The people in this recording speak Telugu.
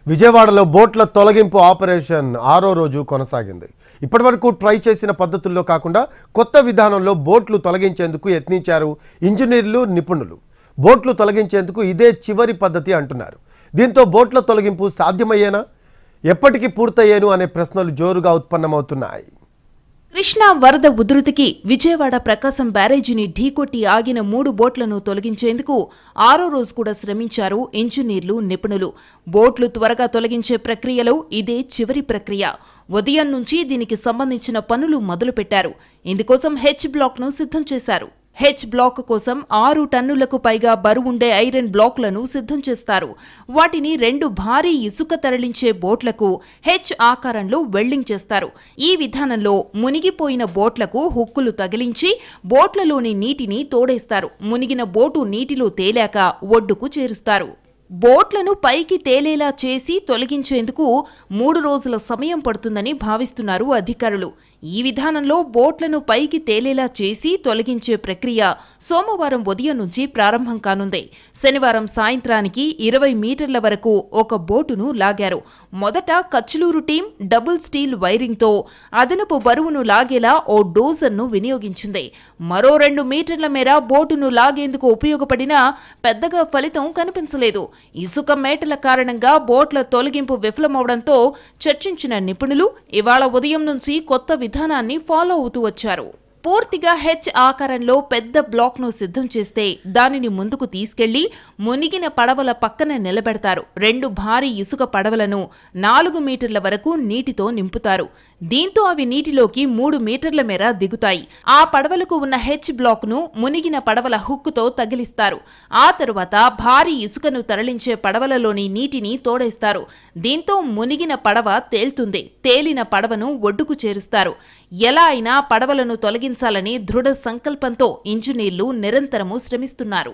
విజయవాడలో బోట్ల తొలగింపు ఆపరేషన్ 6వ రోజు కొనసాగింది. ఇప్పటివరకు ట్రై చేసిన పద్ధతుల్లో కాకుండా కొత్త విధానంలో బోట్లు తొలగించేందుకు యత్నించారు ఇంజనీర్లు, నిపుణులు. బోట్లు తొలగించేందుకు ఇదే చివరి పద్ధతి అంటున్నారు. దీంతో బోట్ల తొలగింపు సాధ్యమయ్యేనా, ఎప్పటికి పూర్తయ్యేను అనే ప్రశ్నలు జోరుగా ఉత్పన్నమవుతున్నాయి. కృష్ణా వరద ఉధృతికి విజయవాడ ప్రకాశం బ్యారేజీని ఢీకొట్టి ఆగిన 3 బోట్లను తొలగించేందుకు 6వ రోజు కూడా శ్రమించారు ఇంజనీర్లు, నిపుణులు. బోట్లు త్వరగా తొలగించే ప్రక్రియలో ఇదే చివరి ప్రక్రియ. ఉదయం నుంచి దీనికి సంబంధించిన పనులు మొదలుపెట్టారు. ఇందుకోసం హెచ్ బ్లాక్ను సిద్ధం చేశారు. హెచ్ బ్లాక్ కోసం 6 టన్నులకు పైగా బరువుండే ఐరన్ బ్లాక్లను సిద్ధం చేస్తారు. వాటిని 2 భారీ ఇసుక తరలించే బోట్లకు హెచ్ ఆకారంలో వెల్డింగ్ చేస్తారు. ఈ విధానంలో మునిగిపోయిన బోట్లకు హుక్కులు తగిలించి బోట్లలోని నీటిని తోడేస్తారు. మునిగిన బోటు నీటిలో తేలాక ఒడ్డుకు చేరుస్తారు. బోట్లను పైకి తేలేలా చేసి తొలగించేందుకు 3 రోజుల సమయం పడుతుందని భావిస్తున్నారు అధికారులు. ఈ విధానంలో బోట్లను పైకి తేలేలా చేసి తొలగించే ప్రక్రియ సోమవారం ఉదయం నుంచి ప్రారంభం కానుంది. శనివారం సాయంత్రానికి 20 మీటర్ల వరకు ఒక బోటును లాగారు. మొదట కచ్లూరు టీం డబుల్ స్టీల్ వైరింగ్తో అదనపు బరువును లాగేలా ఓ డోజర్ను వినియోగించింది. మరో 2 మీటర్ల మేర బోటును లాగేందుకు ఉపయోగపడినా పెద్దగా ఫలితం కనిపించలేదు. ఇసుక మేటల కారణంగా బోట్ల తొలగింపు విఫలమవడంతో చర్చించిన నిపుణులు ఇవాళ ఉదయం నుంచి కొత్త విధానాన్ని ఫాలో అవుతూ వచ్చారు. పూర్తిగా హెచ్ ఆకారంలో పెద్ద బ్లాక్ను సిద్ధం చేస్తే దానిని ముందుకు తీసుకెళ్లి మునిగిన పడవల పక్కన నిలబెడతారు. 2 భారీ ఇసుక పడవలను 4 మీటర్ల వరకు నీటితో నింపుతారు. దీంతో అవి నీటిలోకి 3 మీటర్ల మేర దిగుతాయి. ఆ పడవలకు ఉన్న హెచ్ బ్లాక్ను మునిగిన పడవల హుక్కుతో తగిలిస్తారు. ఆ తరువాత భారీ ఇసుకను తరలించే పడవలలోని నీటిని తోడేస్తారు. దీంతో మునిగిన పడవ తేలుతుంది. తేలిన పడవను ఒడ్డుకు చేరుస్తారు. ఎలా అయినా పడవలను తొలగించాలని దృఢ సంకల్పంతో ఇంజనీర్లు నిరంతరము శ్రమిస్తున్నారు.